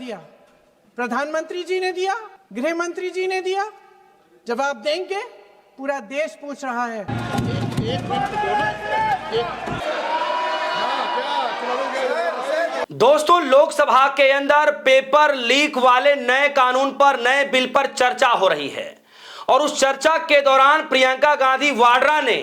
दिया? प्रधानमंत्री जी ने दिया? गृह मंत्री जी ने दिया? जवाब देंगे? पूरा देश पूछ रहा है। दोस्तों, लोकसभा के अंदर पेपर लीक वाले नए कानून पर, नए बिल पर चर्चा हो रही है और उस चर्चा के दौरान प्रियंका गांधी वाड्रा ने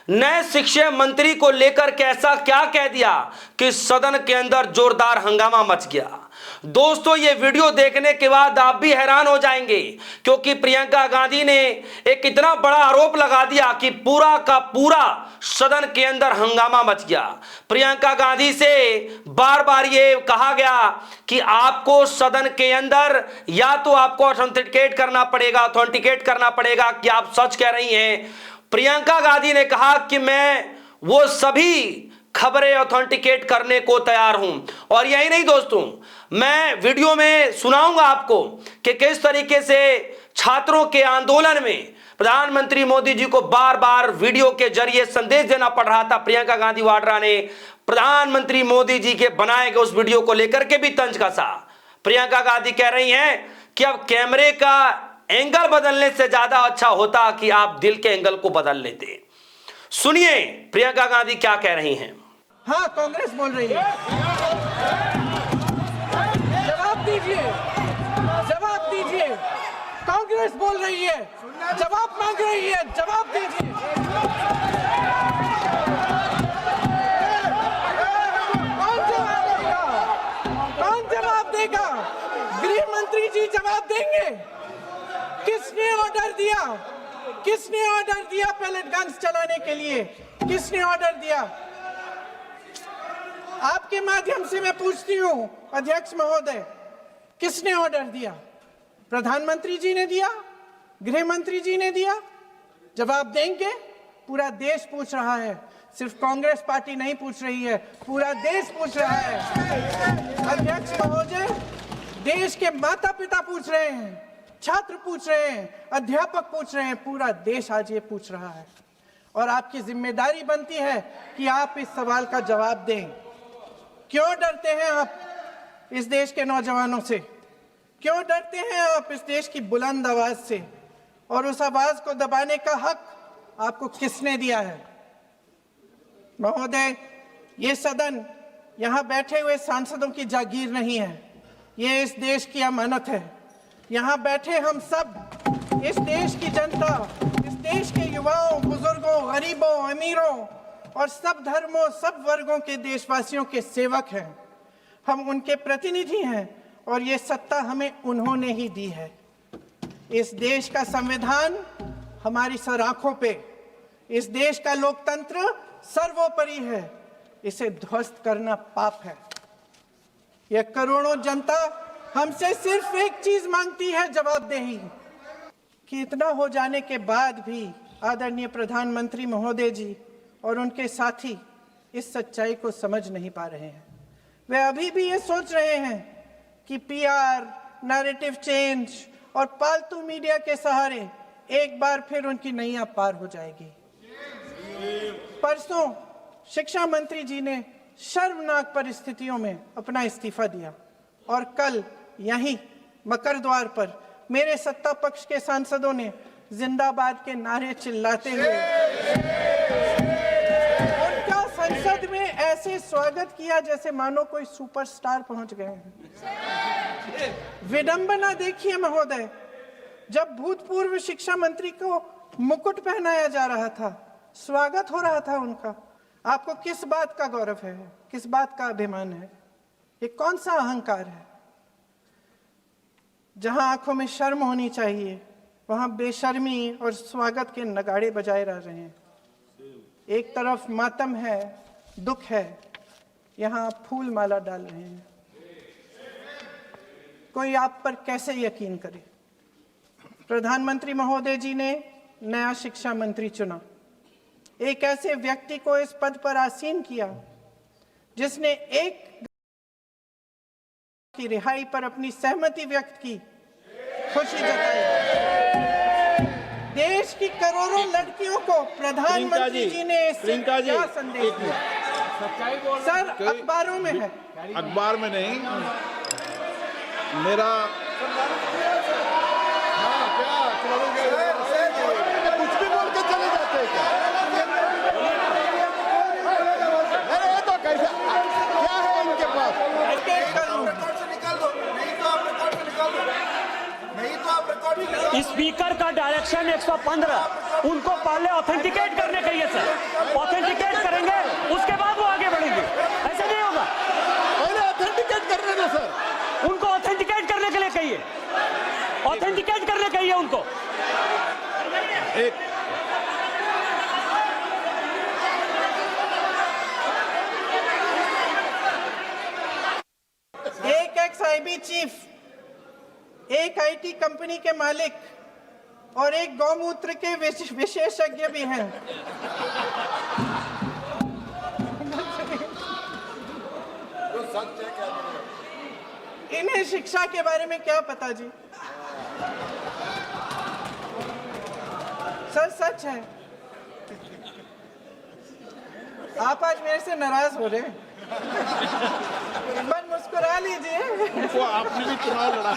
नए शिक्षा मंत्री को लेकर कैसा क्या कह दिया कि सदन के अंदर जोरदार हंगामा मच गया। दोस्तों, ये वीडियो देखने के बाद आप भी हैरान हो जाएंगे, क्योंकि प्रियंका गांधी ने एक इतना बड़ा आरोप लगा दिया कि पूरा का पूरा सदन के अंदर हंगामा मच गया। प्रियंका गांधी से बार बार ये कहा गया कि आपको सदन के अंदर या तो आपको ऑथेंटिकेट करना पड़ेगा कि आप सच कह रही हैं। प्रियंका गांधी ने कहा कि मैं वो सभी खबरें ऑथेंटिकेट करने को तैयार हूं। और यही नहीं दोस्तों, मैं वीडियो में सुनाऊंगा आपको कि किस तरीके से छात्रों के आंदोलन में प्रधानमंत्री मोदी जी को बार बार वीडियो के जरिए संदेश देना पड़ रहा था। प्रियंका गांधी वाड्रा ने प्रधानमंत्री मोदी जी के बनाए गए उस वीडियो को लेकर के भी तंज कसा। प्रियंका गांधी कह रही हैं कि अब कैमरे का एंगल बदलने से ज्यादा अच्छा होता कि आप दिल के एंगल को बदल लेते। सुनिए प्रियंका गांधी क्या कह रही हैं। हाँ, कांग्रेस बोल रही है। जवाब दीजिए, जवाब दीजिए। कांग्रेस बोल रही है, जवाब मांग रही है, जवाब दीजिए। कौन जवाब देगा? कौन जवाब देगा? गृह मंत्री जी जवाब देंगे? किसने ऑर्डर दिया? किसने ऑर्डर दिया पैलेट गन्स चलाने के लिए? किसने ऑर्डर दिया? आपके माध्यम से मैं पूछती हूं अध्यक्ष महोदय, किसने ऑर्डर दिया? प्रधानमंत्री जी ने दिया? गृह मंत्री जी ने दिया? जवाब देंगे? पूरा देश पूछ रहा है, सिर्फ कांग्रेस पार्टी नहीं पूछ रही है, पूरा देश पूछ रहा है। अध्यक्ष महोदय, देश के माता पिता पूछ रहे हैं, छात्र पूछ रहे हैं, अध्यापक पूछ रहे हैं, पूरा देश आज ये पूछ रहा है। और आपकी जिम्मेदारी बनती है कि आप इस सवाल का जवाब दें। क्यों डरते हैं आप इस देश के नौजवानों से? क्यों डरते हैं आप इस देश की बुलंद आवाज से? और उस आवाज को दबाने का हक आपको किसने दिया है? महोदय, ये सदन यहाँ बैठे हुए सांसदों की जागीर नहीं है, ये इस देश की अमानत है। यहाँ बैठे हम सब इस देश की जनता, इस देश के युवाओं, बुजुर्गों, गरीबों, अमीरों और सब धर्मों, सब वर्गों के देशवासियों के सेवक हैं। हम उनके प्रतिनिधि हैं और ये सत्ता हमें उन्होंने ही दी है। इस देश का संविधान हमारी सर आंखों पे, इस देश का लोकतंत्र सर्वोपरि है, इसे ध्वस्त करना पाप है। यह करोड़ों जनता हमसे सिर्फ एक चीज मांगती है, जवाबदेही। कि इतना हो जाने के बाद भी आदरणीय प्रधानमंत्री महोदय जी और उनके साथी इस सच्चाई को समझ नहीं पा रहे हैं। वे अभी भी ये सोच रहे हैं कि पीआर, नैरेटिव चेंज और पालतू मीडिया के सहारे एक बार फिर उनकी नैया पार हो जाएगी। परसों शिक्षा मंत्री जी ने शर्मनाक परिस्थितियों में अपना इस्तीफा दिया और कल यहीं मकर द्वार पर मेरे सत्ता पक्ष के सांसदों ने जिंदाबाद के नारे चिल्लाते हुए उनका संसद में ऐसे स्वागत किया जैसे मानो कोई सुपरस्टार पहुंच गए हैं। विडंबना देखिए महोदय, जब भूतपूर्व शिक्षा मंत्री को मुकुट पहनाया जा रहा था, स्वागत हो रहा था उनका, आपको किस बात का गौरव है, किस बात का अभिमान है? ये कौन सा अहंकार है? जहां आंखों में शर्म होनी चाहिए वहां बेशर्मी और स्वागत के नगाड़े बजाए रह रहे हैं। एक तरफ मातम है, दुख है, यहां फूल माला डाल रहे हैं। कोई आप पर कैसे यकीन करे? प्रधानमंत्री महोदय जी ने नया शिक्षा मंत्री चुना, एक ऐसे व्यक्ति को इस पद पर आसीन किया जिसने एक की रिहाई पर अपनी सहमति व्यक्त की, खुशी जताई। देश की करोड़ों लड़कियों को प्रधानमंत्री जी ने क्या संदेश दिया? सर, अखबारों में है, अखबार में नहीं। मेरा हाँ, क्या कुछ भी बोल के चले जाते हैं क्या? अरे ये तो कैसा क्या है इनके पास? स्पीकर का डायरेक्शन 115 उनको पहले ऑथेंटिकेट करने के लिए सर, ऑथेंटिकेट करेंगे उसके बाद वो आगे बढ़ेंगे, ऐसा नहीं होगा। पहले ऑथेंटिकेट करने दो सर। उनको ऑथेंटिकेट करने के लिए कहिए, ऑथेंटिकेट करने कहिए उनको। एक एक्स आईबी चीफ, एक आईटी कंपनी के मालिक और एक गौमूत्र के विशेषज्ञ भी हैं। इन्हें शिक्षा के बारे में क्या पता जी? सर सच है। आप आज मेरे से नाराज हो रहे हैं? मन मुस्कुरा लीजिए। वो आपने भी चुनाव लड़ा।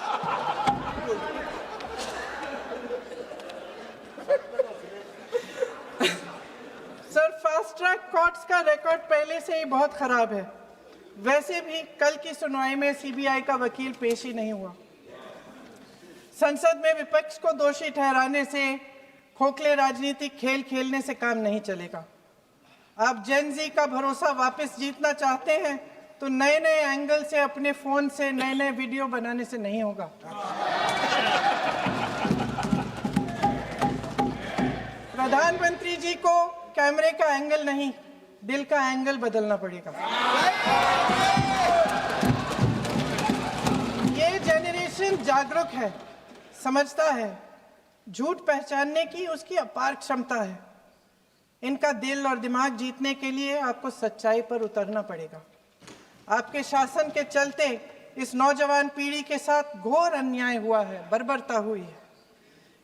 सर फास्ट ट्रैक कोर्ट्स का रिकॉर्ड पहले से ही बहुत खराब है। वैसे भी कल की सुनवाई में सीबीआई का वकील पेश ही नहीं हुआ। संसद में विपक्ष को दोषी ठहराने से, खोखले राजनीतिक खेल खेलने से काम नहीं चलेगा। आप जेन जी का भरोसा वापस जीतना चाहते हैं तो नए नए एंगल से अपने फोन से नए नए वीडियो बनाने से नहीं होगा। प्रधानमंत्री जी को कैमरे का एंगल नहीं, दिल का एंगल बदलना पड़ेगा। ये जेनरेशन जागरूक है, समझता है, झूठ पहचानने की उसकी अपार क्षमता है। इनका दिल और दिमाग जीतने के लिए आपको सच्चाई पर उतरना पड़ेगा। आपके शासन के चलते इस नौजवान पीढ़ी के साथ घोर अन्याय हुआ है, बर्बरता हुई है।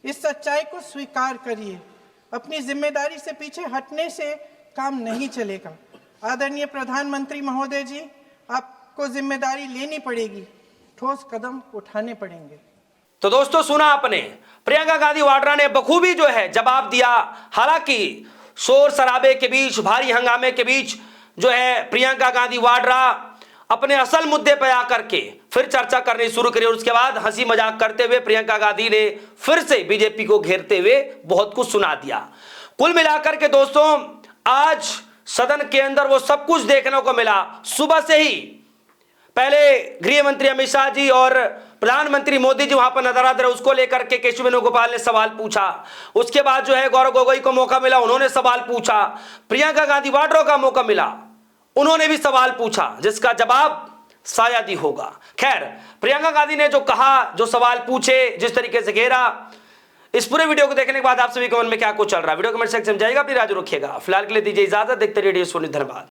इस सच्चाई को स्वीकार करिए। अपनी जिम्मेदारी से पीछे हटने से काम नहीं चलेगा। आदरणीय प्रधानमंत्री महोदय जी, आपको जिम्मेदारी लेनी पड़ेगी, ठोस कदम उठाने पड़ेंगे। तो दोस्तों सुना आपने, प्रियंका गांधी वाड्रा ने बखूबी जो है जवाब दिया। हालांकि शोर शराबे के बीच, भारी हंगामे के बीच जो है प्रियंका गांधी वाड्रा अपने असल मुद्दे पर आकर के फिर चर्चा करनी शुरू करी और उसके बाद हंसी मजाक करते हुए प्रियंका गांधी ने फिर से बीजेपी को घेरते हुए बहुत कुछ सुना दिया। कुल मिलाकर के दोस्तों आज सदन के अंदर वो सब कुछ देखने को मिला। सुबह से ही पहले गृह मंत्री अमित शाह जी और प्रधानमंत्री मोदी जी वहां पर नजर रहे, उसको लेकर के केशव वेणुगोपाल ने सवाल पूछा। उसके बाद जो है गौरव गोगोई को मौका मिला, उन्होंने सवाल पूछा। प्रियंका गांधी वाड्रा का मौका मिला, उन्होंने भी सवाल पूछा, जिसका जवाब शायद ही होगा। खैर, प्रियंका गांधी ने जो कहा, जो सवाल पूछे, जिस तरीके से घेरा, इस पूरे वीडियो को देखने के बाद आप सभी के मन में क्या कुछ चल रहा है, वीडियो कमेंट सेक्शन में जाइएगा, अपनी राय रखिएगा। फिलहाल के लिए दीजिए इजाजत, देखते रहिए। धन्यवाद।